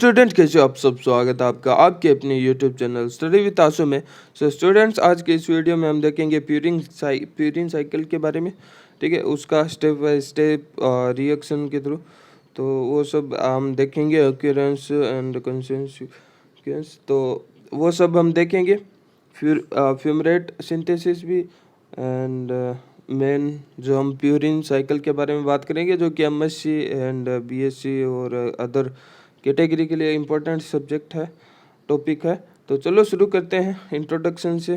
Student कैसे हो आप सब। स्वागत है आपका आपके अपने यूट्यूब चैनल स्टडी विद आसू में। स्टूडेंट्स, आज के इस वीडियो में हम देखेंगे प्यूरिन साइकिल के बारे में। ठीक है, उसका स्टेप बाय स्टेप रिएक्शन के थ्रू तो वो सब हम देखेंगे। ऑक्यूरेंस एंड कंसेंस तो वो सब हम देखेंगे। फिर फ्यूमरेट सिंथेसिस भी एंड मेन जो हम प्यूरिन साइकिल के बारे में बात करेंगे, जो कि एमएससी एंड बीएससी और अदर कैटेगरी के लिए इम्पोर्टेंट सब्जेक्ट है, टॉपिक है। तो चलो शुरू करते हैं इंट्रोडक्शन से।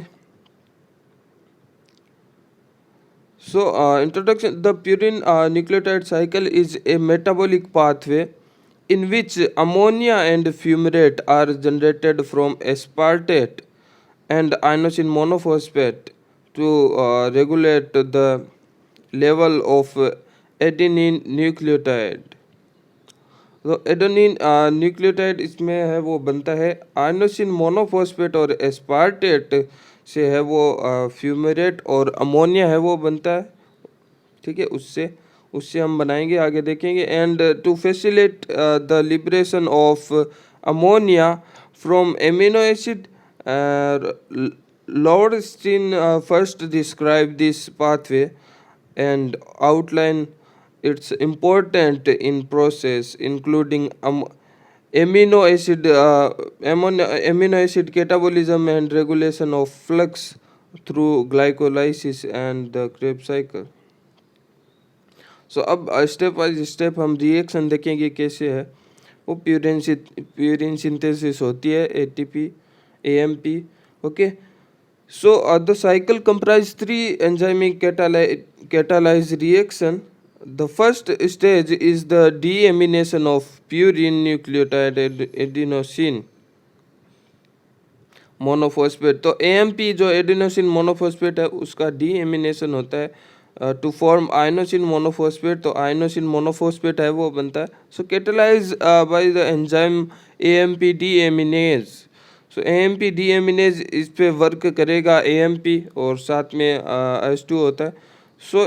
Introduction, the purine nucleotide cycle is a metabolic pathway in which ammonia and fumarate are generated from aspartate and inosine monophosphate to regulate the level of adenine nucleotide। तो adenine nucleotide इसमें है वो बनता है inosine monophosphate और aspartate से है वो फ्यूमेरेट और अमोनिया है वो बनता है। ठीक है, उससे उससे हम बनाएंगे, आगे देखेंगे। And to facilitate the liberation of ammonia from amino acid, Lowenstein first describe this pathway and outline its important in process including amino acid catabolism and regulation of flux through glycolysis and the Krebs cycle। सो अब step by step हम reaction देखेंगे कैसे है वो purine synthesis होती है, ATP AMP. Okay, so the cycle comprise three enzymic catalyzed reaction. The first stage is the deamination of purine nucleotide adenosine monophosphate. तो AMP जो एडिनोसिन मोनोफॉस्फेट है उसका डीएमिनेशन होता है टू फॉर्म आइनोसिन मोनोफॉस्फेट। तो inosine monophosphate है वो बनता है। So catalyze by the enzyme AMP deaminase. So AMP deaminase इस पे वर्क करेगा AMP और साथ में H2 होता है। सो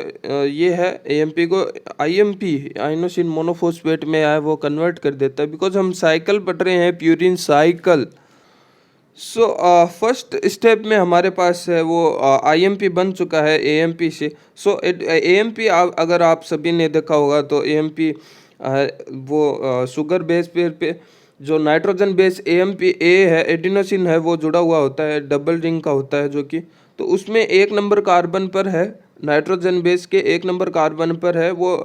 ये है AMP को IMP आइनोसिन मोनोफॉस्फेट में है वो कन्वर्ट कर देता है, बिकॉज हम साइकिल पढ़ रहे हैं purine cycle. So first step में हमारे पास है वो IMP बन चुका है AMP से। सो AMP अगर आप सभी ने देखा होगा तो AMP वो शुगर बेस पे जो नाइट्रोजन बेस AMP A है, एडिनोसिन है वो जुड़ा हुआ होता है, डबल रिंग का होता है जो कि, तो उसमें एक नंबर कार्बन पर है, नाइट्रोजन बेस के एक नंबर कार्बन पर है वो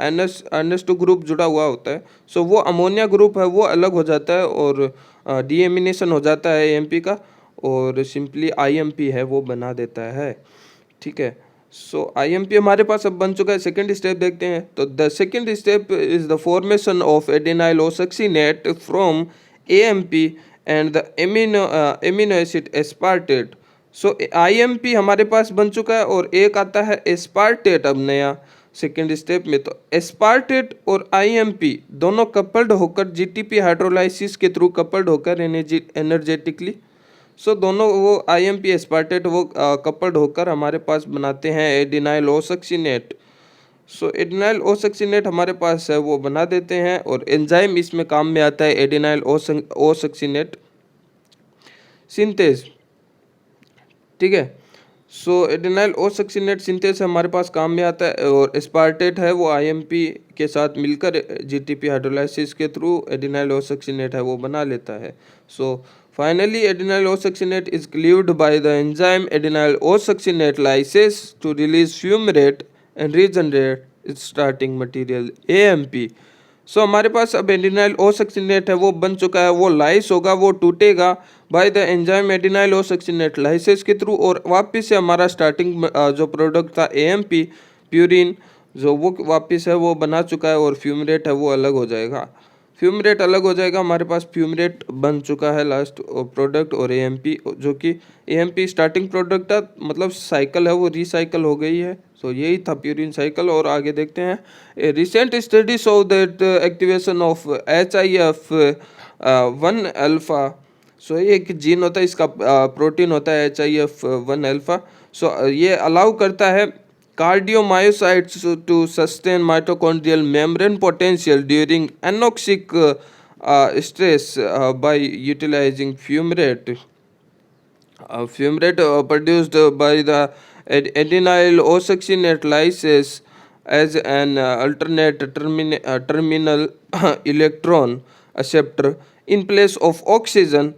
NS2 ग्रुप जुड़ा हुआ होता है। सो वो अमोनिया ग्रुप है वो अलग हो जाता है और डीएमिनेशन हो जाता है AMP का और सिंपली IMP है वो बना देता है। ठीक है, सो IMP हमारे पास अब बन चुका है। सेकेंड स्टेप देखते हैं। तो the second step is the formation of adenylosuccinate from AMP and the amino acid aspartate. So IMP हमारे पास बन चुका है और एक आता है एस्पार्टेट अब नया सेकेंड स्टेप में। तो एस्पार्टेट और IMP दोनों कपल्ड होकर GTP हाइड्रोलाइसिस के थ्रू कपल्ड होकर एनर्जेटिकली, सो दोनों वो IMP एस्पार्टेट वो कपल्ड होकर हमारे पास बनाते हैं एडिनाइल ओसक्सीनेट। सो एडिनाइल ओसक्सीनेट हमारे पास है वो बना देते हैं और एंजाइम इसमें काम में आता है एडिनाइल ओसक्सीनेट सिंथेस। ठीक है, सो एडिनाइल ओसक्सीनेट सिंथेस हमारे पास काम में आता है और एस्पार्टेट है वो IMP के साथ मिलकर GTP हाइड्रोलाइसिस के थ्रू एडिनाइल ओसक्सीनेट है वो बना लेता है। So finally adenylosuccinate is cleaved by the enzyme adenylosuccinate lyase to release fumarate and regenerate its starting material AMP। So हमारे पास अब एडिनाइल ओसक्सीनेट है वो बन चुका है, वो लाइस होगा, वो टूटेगा by the enzyme adenylosuccinate lyase के थ्रू और वापस से हमारा स्टार्टिंग जो प्रोडक्ट था AMP प्यूरिन जो वो वापस है वो बना चुका है और फ्यूमरेट है वो अलग हो जाएगा। फ्यूमरेट अलग हो जाएगा, हमारे पास फ्यूमरेट बन चुका है लास्ट प्रोडक्ट और AMP जो कि AMP स्टार्टिंग प्रोडक्ट था, मतलब साइकिल है वो रिसाइकल हो गई है। सो यही था प्यूरिन साइकिल। और आगे देखते हैं। A recent study show that activation of HIF 1 alpha. So ये एक जीन होता है, इसका प्रोटीन होता है HIF 1 अल्फा। सो ये अलाउ करता है cardiomyocytes to sustain mitochondrial membrane potential during anoxic stress by utilizing fumarate. Fumarate produced by the adenyl oxygenate lysis as an alternate terminal electron acceptor in place of oxygen.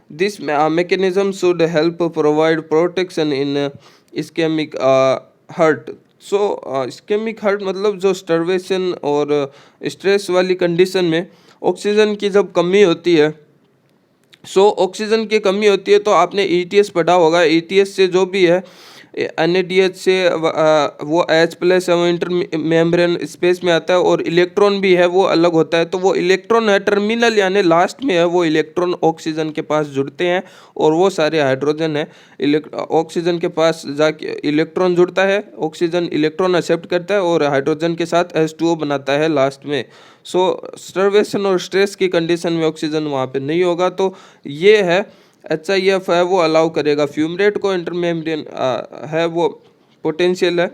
This mechanism should help provide protection in ischemic heart. So ischemic heart मतलब जो स्टर्वेशन और stress वाली condition में oxygen की जब कमी होती है, ऑक्सीजन की कमी होती है, तो आपने ईटीएस पढ़ा होगा। ईटीएस से जो भी है NADH से वो H+ है, वो इंटर मेम्ब्रेन स्पेस में आता है, और इलेक्ट्रॉन भी है वो अलग होता है। तो वो इलेक्ट्रॉन है टर्मिनल यानी लास्ट में है, वो इलेक्ट्रॉन ऑक्सीजन के पास जुड़ते हैं, और वो सारे हाइड्रोजन है ऑक्सीजन के पास जाके इलेक्ट्रॉन जुड़ता है, ऑक्सीजन इलेक्ट्रॉन एक्सेप्ट करता है और हाइड्रोजन के साथ H2O बनाता है लास्ट में। स्टर्वेशन और स्ट्रेस की कंडीशन में ऑक्सीजन वहाँ पे नहीं होगा, तो ये है HIF है वो अलाउ करेगा। फ्यूमरेट को इंटरमेम्ब्रेन है वो पोटेंशियल है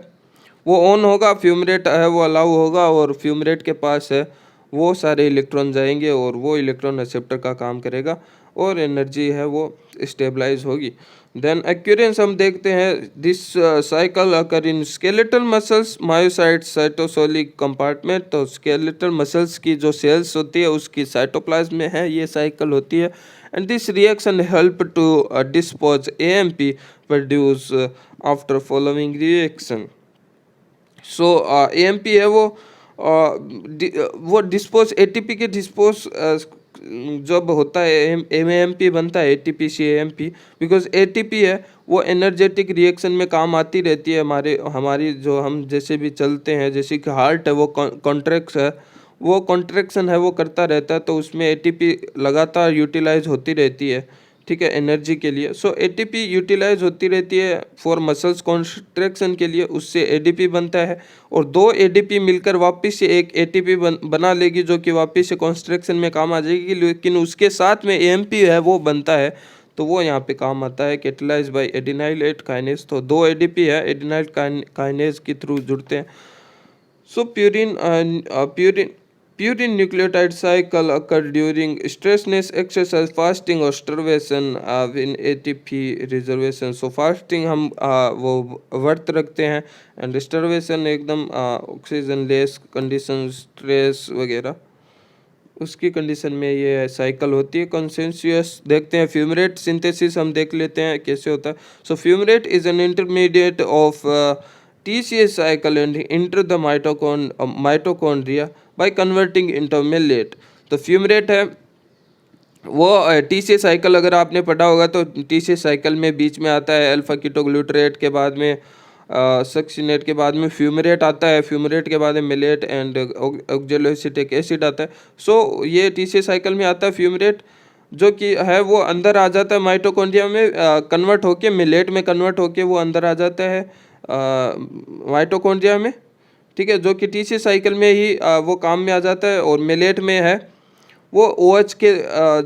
वो ऑन होगा, फ्यूमरेट है वो अलाउ होगा, और फ्यूमरेट के पास है वो सारे इलेक्ट्रॉन जाएंगे और वो इलेक्ट्रॉन एक्सेप्टर का काम करेगा और एनर्जी है वो स्टेबलाइज होगी। देन एक्यूरेंस हम देखते हैं, this cycle occur in skeletal muscles, myocytes, cytosolic compartment. तो स्केलेटल मसल्स की जो सेल्स होती है उसकी साइटोप्लाज्म में है ये साइकिल होती है, and this reaction help to dispose AMP produce after following reaction. AMP है वो डिस्पोज ATP के डिस्पोज जब होता है AMP बनता है ATP से AMP, बिकॉज ATP है वो एनर्जेटिक रिएक्शन में काम आती रहती है हमारी जो हम जैसे भी चलते हैं, जैसे कि हार्ट है वो कॉन्ट्रैक्ट है, वो कॉन्ट्रैक्शन है वो करता रहता है, तो उसमें ATP लगातार यूटिलाइज होती रहती है, ठीक है, एनर्जी के लिए। ATP यूटिलाइज होती रहती है फॉर मसल्स कॉन्ट्रैक्शन के लिए, उससे ADP बनता है, और दो ADP मिलकर वापस से एक ATP बना लेगी जो कि वापस से कॉन्ट्रैक्शन में काम आ जाएगी, लेकिन उसके साथ में AMP है वो बनता है, तो वो यहाँ पे काम आता है कैटेलाइज बाय एडिनाइलेट काइनेज। तो दो ADP है एडिनाइल काइनेज के थ्रू जुड़ते हैं। Purine nucleotide cycle occur during stressless exercise, fasting or starvation in ATP reservation. Fasting हम वो व्रत रखते हैं, एंड स्टार्वेशन एकदम ऑक्सीजन लेस कंडीशन, स्ट्रेस वगैरह उसकी कंडीशन में ये साइकिल होती है। कंसेंसुअस देखते हैं, फ्यूमरेट सिंथेसिस हम देख लेते हैं कैसे होता है। Fumarate is an intermediate of TCA cycle and enter the mitochondria by converting into millet। तो फ्यूमरेट है वो TCA साइकिल अगर आपने पढ़ा होगा तो TCA साइकिल में बीच में आता है अल्फा कीटोग्लूटरेट के बाद में सक्सिनेट के बाद में फ्यूमरेट आता है, फ्यूमरेट के बाद में मिलेट एंड ऑक्जेलोएसिटिक एसिड आता है। ये TCA साइकिल में आता है फ्यूमरेट, जो कि है वो अंदर आ जाता है माइटोकॉन्ड्रिया में कन्वर्ट होके, मिलेट में कन्वर्ट होके वो अंदर आ जाता है माइटोकॉन्ड्रिया में, ठीक है, जो कि TCA साइकिल में ही वो काम में आ जाता है। और मिलेट में है वो OH के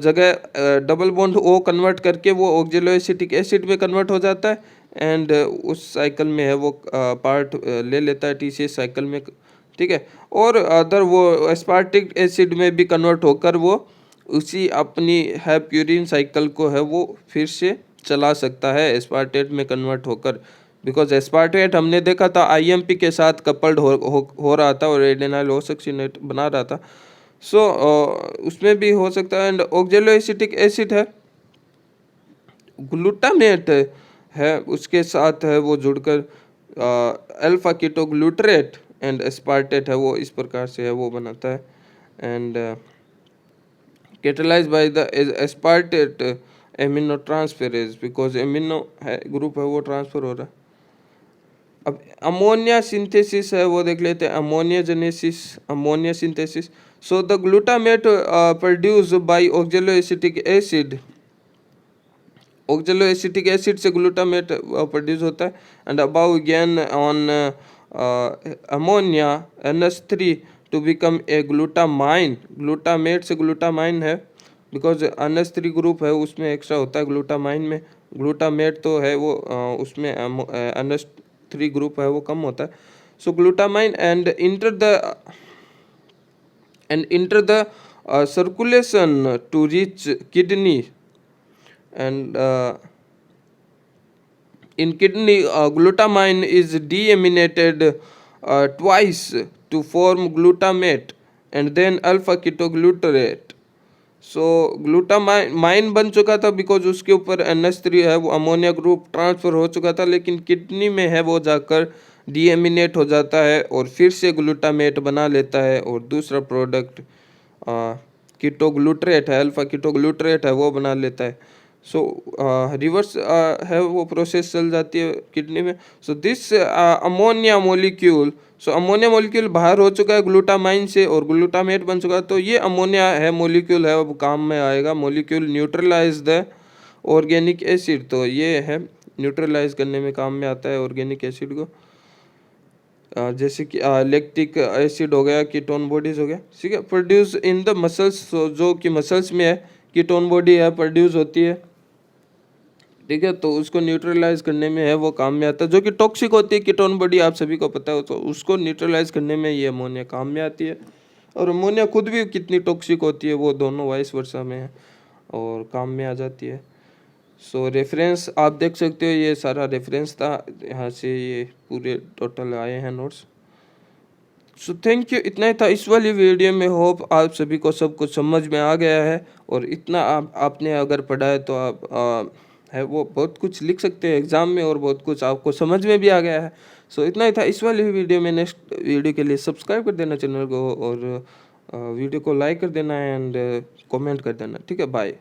जगह डबल बॉन्ड O कन्वर्ट करके वो ऑक्जेलोएसिटिक एसिड में कन्वर्ट हो जाता है, एंड उस साइकिल में है वो पार्ट ले लेता है TCA साइकिल में, ठीक है। और अदर वो एस्पार्टिक एसिड में भी कन्वर्ट होकर वो उसी अपनी है प्यूरिन साइकिल को है वो फिर से चला सकता है एस्पार्टेट में कन्वर्ट होकर, बिकॉज एस्पार्टेट हमने देखा था IMP के साथ कपल्ड हो रहा था और एडेनाइल ओसक्सिनेट बना रहा था। उसमें भी हो सकता है। एंड ऑक्जेलोएसिटिक एसिड है, ग्लूटामेट है उसके साथ है वो जुड़कर अल्फा कीटोग्लूटरेट एंड एस्पार्टेट है वो इस प्रकार से है वो बनाता है, and catalyse by the aspartate amino transferase, because amino है ग्रुप है वो ट्रांसफर हो रहा है। अब अमोनिया सिंथेसिस है वो देख लेते हैं, ammonia genesis, ammonia synthesis. The glutamate produce by oxaloacetic acid, oxaloacetic acid से ग्लूटामेट प्रोड्यूस होता है, and about gain on ammonia NH3 to become a glutamine, glutamate से ग्लूटामाइन है, बिकॉज NH3 ग्रुप है उसमें एक्स्ट्रा होता है ग्लूटामाइन में, ग्लूटामेट तो है वो उसमें NH3 ग्रुप है वो कम होता है। Glutamine and enter the and enter the circulation to reach kidney. And in kidney, glutamine is deaminated twice to form glutamate and then alpha ketoglutarate. So glutamine बन चुका था बिकॉज उसके ऊपर NH3 है, वो अमोनिया ग्रुप ट्रांसफ़र हो चुका था, लेकिन किडनी में है वो जाकर डीएमिनेट हो जाता है और फिर से ग्लूटामेट बना लेता है और दूसरा प्रोडक्ट कीटोग्लूटरेट है, अल्फा कीटोग्लूटरेट है, वो बना लेता है. सो रिवर्स है वो प्रोसेस चल जाती है किडनी में. So this ammonia molecule, so ammonia molecule बाहर हो चुका है ग्लूटामाइन से और ग्लूटामेट बन चुका है. तो ये अमोनिया है मोलिक्यूल है, अब काम में आएगा. Molecule neutralise the organic acid, तो ये है न्यूट्रलाइज करने में काम में आता है ऑर्गेनिक एसिड को. जैसे कि लैक्टिक एसिड हो गया, कीटोन बॉडीज हो गया, ठीक है. प्रोड्यूस इन द मसल्स, जो कि मसल्स में है कीटोन बॉडी है, प्रोड्यूस होती है, ठीक है. तो उसको न्यूट्रलाइज करने में है वो काम में आता है. जो कि टॉक्सिक होती है कीटोन बॉडी, आप सभी को पता है, तो उसको न्यूट्रलाइज करने में ये अमोनिया काम में आती है. और अमोनिया खुद भी कितनी टॉक्सिक होती है, वो दोनों वाइस वर्सा में है और काम में आ जाती है. सो रेफरेंस आप देख सकते हो, ये सारा रेफरेंस था, यहाँ से ये पूरे टोटल आए हैं नोट्स. सो थैंक यू, इतना ही था इस वाली वीडियो में. होप आप सभी को सब कुछ समझ में आ गया है, और इतना आपने अगर पढ़ा है तो आप है वो बहुत कुछ लिख सकते हैं एग्ज़ाम में, और बहुत कुछ आपको समझ में भी आ गया है. सो इतना ही था इस वाली वीडियो में. नेक्स्ट वीडियो के लिए सब्सक्राइब कर देना चैनल को, और वीडियो को लाइक कर देना एंड कमेंट कर देना, ठीक है. बाय.